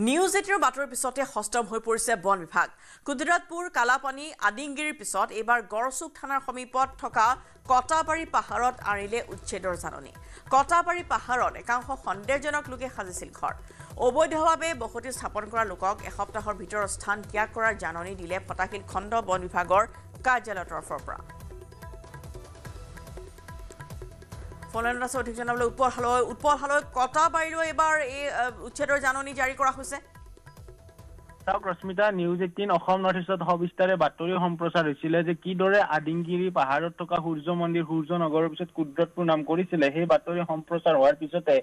News 18 বাতৰিৰ পিছতে হস্তম হৈ পৰিছে বন বিভাগ। কুদৰাতপুৰ কালাপানী আদিংগিৰিৰ পিছত এবাৰ গড়চুক থানাৰ সমীপত থকা কটাবাৰী পাহাৰত আনিলে উচ্ছেদৰ জাননী। কটাবাৰী পাহাৰত একাংশ সন্দেহজনক লোকে সাজিছিল ঘৰ। অবৈধভাৱে বসতি স্থাপন কৰা লোকক এসপ্তাহৰ ভিতৰত স্থান ত্যাগ কৰাৰ জাননী দিলে ফটাকিল খণ্ড বন বিভাগৰ কাৰ্যালয়ৰ তৰফৰ পৰা। ফোনলাইনত আছে অধিক জানাবলৈ উৎপল হালৈ কটাবাৰীলৈ এবাৰ এই উচ্ছেদৰ জাননী জাৰি কৰা হৈছে। ৰশ্মিতা, নিউজ 18 অসম নৰ্থ ইষ্টত সবিস্তাৰে বাতৰি সম্প্ৰচাৰ হৈছিলে যে কিদৰে আদিংগিৰি পাহাৰত থকা সূৰ্য মন্দিৰ সূৰ্য নগৰৰ পিছত কুদ্ৰতপুৰ নাম কৰিছিলে। সেই বাতৰি সম্প্ৰচাৰ হোৱাৰ পিছতে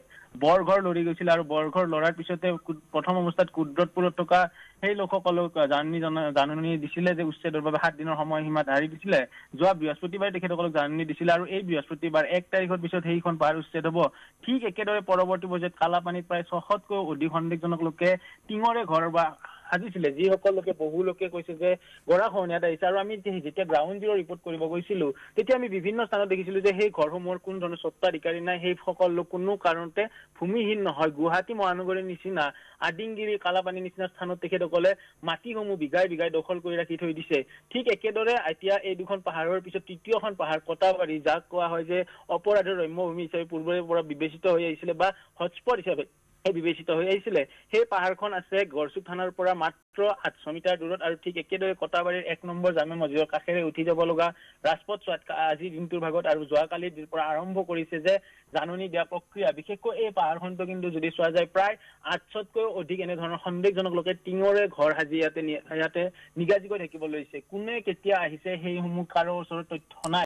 বৰঘৰ লৰি গৈছিল আৰু বৰঘৰ লৰাৰ পিছতে প্ৰথম অৱস্থাত কুদ্ৰতপুৰত থকা সেই লোকসকলক জাননী দিছিলে যে উচ্ছেদৰ বাবে 7 দিনৰ সময়সীমা ধাৰি দিছিলে। যোৱা বৃহস্পতিবাৰে তেখেতসকলক জাননী দিছিলে আৰু এই বৃহস্পতিবাৰ 1 তাৰিখৰ পিছত সেইখন পাহাৰ উচ্ছেদ হ'ব। ঠিক একেদৰে পৰৱৰ্তী পৰ্যায়ত কালাপানীত প্ৰায় 600তকৈ অধিক সন্দেহজনক লোকে টিঙৰে ঘৰ বা সাজিছিলে, যিসকল লোকে বহু লোকে কৈছে যে গৰাখহনীয়াত আহিছে। আৰু আমি যেতিয়া গ্ৰাউণ্ড জিৰ' ৰিপৰ্ট কৰিব গৈছিলো তেতিয়া আমি বিভিন্ন স্থানত দেখিছিলো যে সেই ঘৰসমূহৰ কোনো ধৰণৰ স্বত্বাধিকাৰী নাই, সেই সকল লোক কোনো কাৰণতে ভূমিহীন নহয়। গুৱাহাটী মহানগৰীৰ নিচিনা আদিংগিৰি কালাপানীৰ নিচিনা স্থানত তেখেতসকলে মাটিসমূহ বিঘাই বিঘাই দখল কৰি ৰাখি থৈ দিছে। ঠিক একেদৰে এতিয়া এই দুখন পাহাৰৰ পিছত তৃতীয়খন পাহাৰ কটাবাৰী, যাক কোৱা হয় যে অপৰাধৰ ৰম্যভূমি হিচাপে পূৰ্বৰে পৰা বিবেচিত হৈ আহিছিলে বা হটস্পট হিচাপে বিবেচিত হৈ আহিছিলে। সেই পাহাৰখন আছে গড়চুক থানাৰ পৰা মাত্ৰ 800 মিটাৰ দূৰত। আৰু ঠিক একেদৰে কটাবাৰীৰ 1 নম্বৰ জামে মছজিদৰ কাষেৰে উঠি যাব লগা ৰাজপথ আজিৰ দিনটোৰ ভাগত আৰু যোৱাকালিৰ পৰা আৰম্ভ কৰিছে যে জাননী দিয়া প্ৰক্ৰিয়া। বিশেষকৈ এই পাহাৰখনটো কিন্তু যদি চোৱা যায় প্ৰায় 800তকৈ অধিক এনেধৰণৰ সন্দেহজনক লোকে টিঙৰে ঘৰ সাজি ইয়াতে নিগাজিকৈ থাকিব লৈছে। কোনে কেতিয়া আহিছে সেইসমূহ কাৰো ওচৰত তথ্য নাই।